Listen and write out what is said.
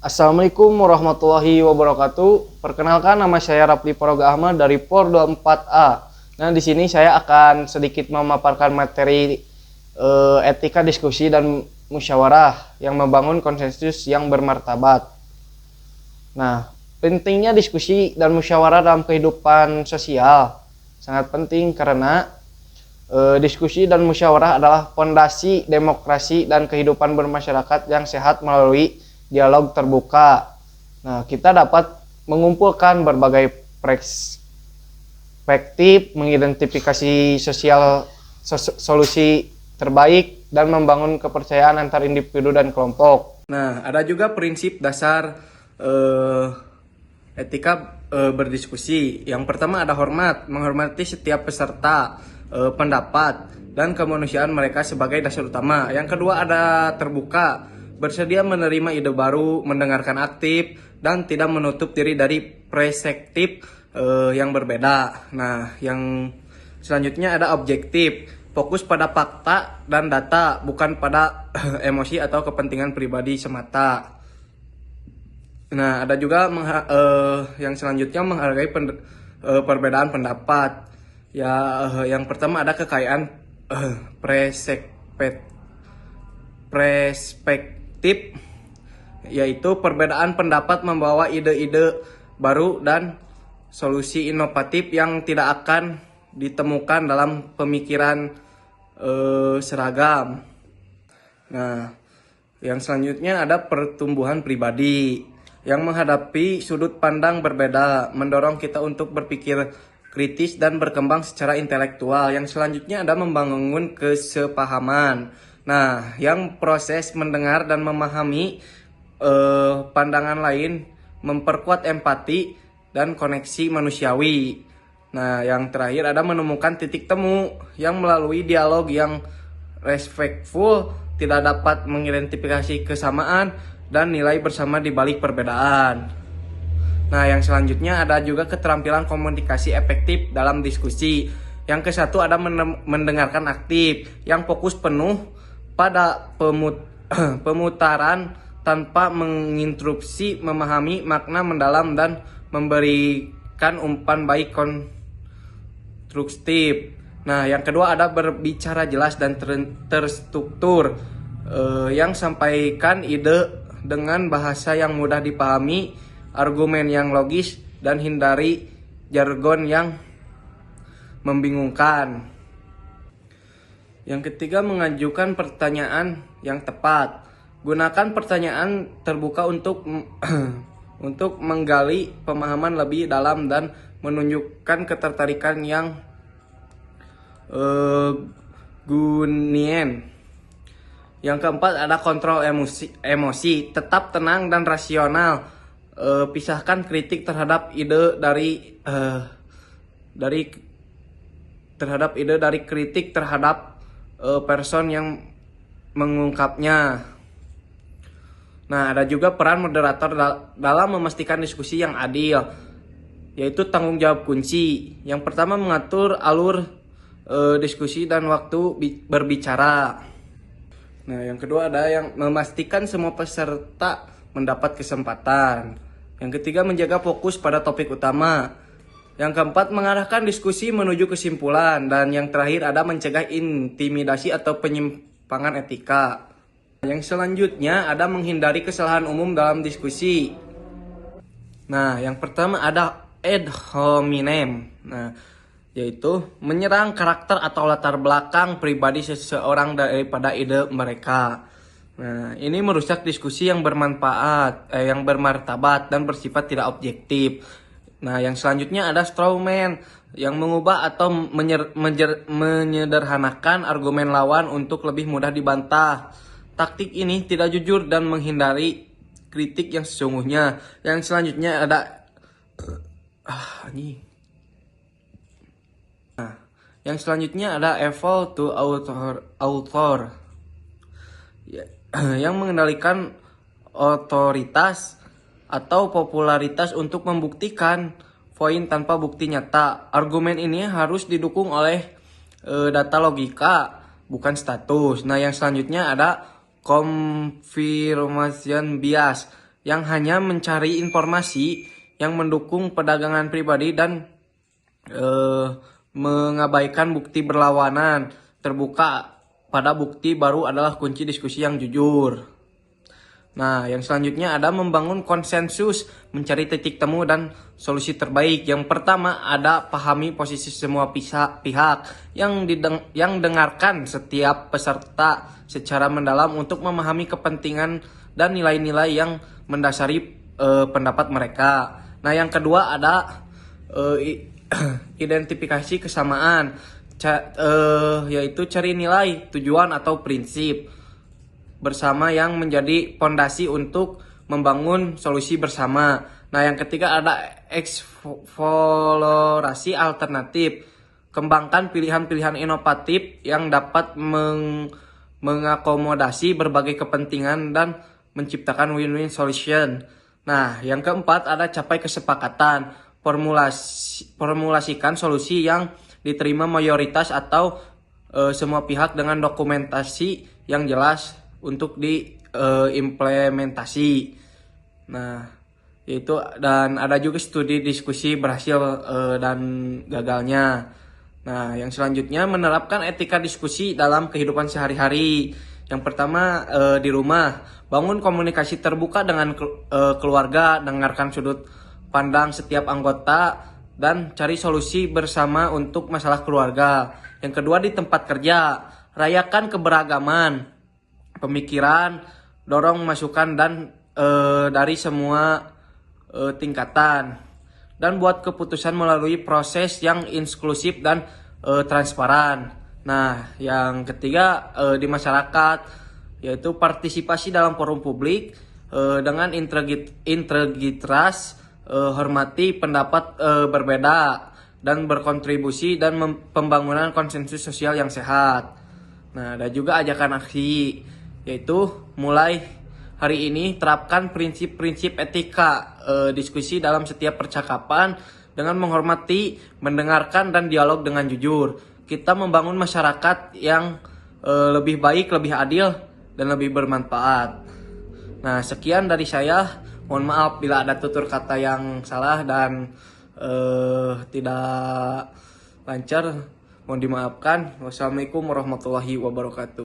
Assalamualaikum warahmatullahi wabarakatuh. Perkenalkan, nama saya Rapli Paraga Ahmad dari POR 24A. Nah, di sini saya akan sedikit memaparkan materi etika diskusi dan musyawarah yang membangun konsensus yang bermartabat. Nah, pentingnya diskusi dan musyawarah dalam kehidupan sosial sangat penting karena diskusi dan musyawarah adalah fondasi demokrasi dan kehidupan bermasyarakat yang sehat melalui dialog terbuka. Nah, kita dapat mengumpulkan berbagai perspektif, mengidentifikasi solusi terbaik, dan membangun kepercayaan antar individu dan kelompok. Nah, ada juga prinsip dasar etika berdiskusi. Yang pertama ada hormat, menghormati setiap peserta pendapat dan kemanusiaan mereka sebagai dasar utama. Yang kedua ada terbuka, bersedia menerima ide baru, mendengarkan aktif, dan tidak menutup diri dari perspektif yang berbeda. Nah, yang selanjutnya ada objektif, fokus pada fakta dan data, bukan pada emosi atau kepentingan pribadi semata. Nah, ada juga yang selanjutnya menghargai perbedaan pendapat. Ya, yang pertama ada kekayaan perspektif, yaitu perbedaan pendapat membawa ide-ide baru dan solusi inovatif yang tidak akan ditemukan dalam pemikiran seragam. Nah, yang selanjutnya ada pertumbuhan pribadi yang menghadapi sudut pandang berbeda, mendorong kita untuk berpikir kritis dan berkembang secara intelektual. Yang selanjutnya ada membangun kesepahaman. Nah, yang proses mendengar dan memahami pandangan lain, memperkuat empati dan koneksi manusiawi. Nah, yang terakhir ada menemukan titik temu yang melalui dialog yang respectful, tidak dapat mengidentifikasi kesamaan dan nilai bersama di balik perbedaan. Nah, yang selanjutnya ada juga keterampilan komunikasi efektif dalam diskusi. Yang kesatu ada mendengarkan aktif, yang fokus penuh pada pemutaran tanpa menginterupsi, memahami makna mendalam dan memberikan umpan baik konstruktif. Nah, yang kedua ada berbicara jelas dan terstruktur, yang sampaikan ide dengan bahasa yang mudah dipahami, argumen yang logis, dan hindari jargon yang membingungkan. Yang ketiga, mengajukan pertanyaan yang tepat. Gunakan pertanyaan terbuka untuk untuk menggali pemahaman lebih dalam dan menunjukkan ketertarikan yang gunien. Yang keempat ada kontrol emosi, tetap tenang dan rasional. Pisahkan kritik terhadap ide dari kritik terhadap person yang mengungkapnya. Nah, ada juga peran moderator dalam memastikan diskusi yang adil, yaitu tanggung jawab kunci. Yang pertama mengatur alur diskusi dan waktu berbicara. Nah, yang kedua ada yang memastikan semua peserta mendapat kesempatan. Yang ketiga menjaga fokus pada topik utama. Yang keempat mengarahkan diskusi menuju kesimpulan. Dan yang terakhir ada mencegah intimidasi atau penyimpangan etika. Yang selanjutnya ada menghindari kesalahan umum dalam diskusi. Nah, yang pertama ada ad hominem. Nah, yaitu menyerang karakter atau latar belakang pribadi seseorang daripada ide mereka. Nah, ini merusak diskusi yang bermanfaat, yang bermartabat dan bersifat tidak objektif. Nah, yang selanjutnya ada strawman, yang mengubah atau menyederhanakan argumen lawan untuk lebih mudah dibantah. Taktik ini tidak jujur dan menghindari kritik yang sesungguhnya. Yang selanjutnya ada yang selanjutnya ada eval to author, yang mengendalikan otoritas atau popularitas untuk membuktikan poin tanpa bukti nyata. Argumen ini harus didukung oleh data logika, bukan status. Nah, yang selanjutnya ada confirmation bias, yang hanya mencari informasi yang mendukung perdagangan pribadi dan mengabaikan bukti berlawanan. Terbuka pada bukti baru adalah kunci diskusi yang jujur. Nah, yang selanjutnya ada membangun konsensus, mencari titik temu dan solusi terbaik. Yang pertama ada pahami posisi semua pihak yang dengarkan setiap peserta secara mendalam untuk memahami kepentingan dan nilai-nilai yang mendasari pendapat mereka. Nah, yang kedua ada identifikasi kesamaan, yaitu cari nilai, tujuan atau prinsip bersama yang menjadi fondasi untuk membangun solusi bersama. Nah, yang ketiga ada eksplorasi alternatif. Kembangkan pilihan-pilihan inovatif yang dapat mengakomodasi berbagai kepentingan dan menciptakan win-win solution. Nah, yang keempat ada capai kesepakatan. Formulasikan solusi yang diterima mayoritas atau semua pihak dengan dokumentasi yang jelas untuk diimplementasi. Nah, itu dan ada juga studi diskusi berhasil dan gagalnya. Nah, yang selanjutnya menerapkan etika diskusi dalam kehidupan sehari-hari. Yang pertama di rumah, bangun komunikasi terbuka dengan keluarga, dengarkan sudut pandang setiap anggota dan cari solusi bersama untuk masalah keluarga. Yang kedua di tempat kerja, rayakan keberagaman pemikiran, dorong masukan dan dari semua tingkatan, dan buat keputusan melalui proses yang inklusif dan transparan. Nah, yang ketiga di masyarakat, yaitu partisipasi dalam forum publik dengan integritas, hormati pendapat berbeda dan berkontribusi dan pembangunan konsensus sosial yang sehat. Nah, ada juga ajakan aksi, yaitu mulai hari ini terapkan prinsip-prinsip etika diskusi dalam setiap percakapan dengan menghormati, mendengarkan, dan dialog dengan jujur. Kita membangun masyarakat yang lebih baik, lebih adil, dan lebih bermanfaat. Nah, sekian dari saya. Mohon maaf bila ada tutur kata yang salah dan tidak lancar. Mohon dimaafkan. Wassalamualaikum warahmatullahi wabarakatuh.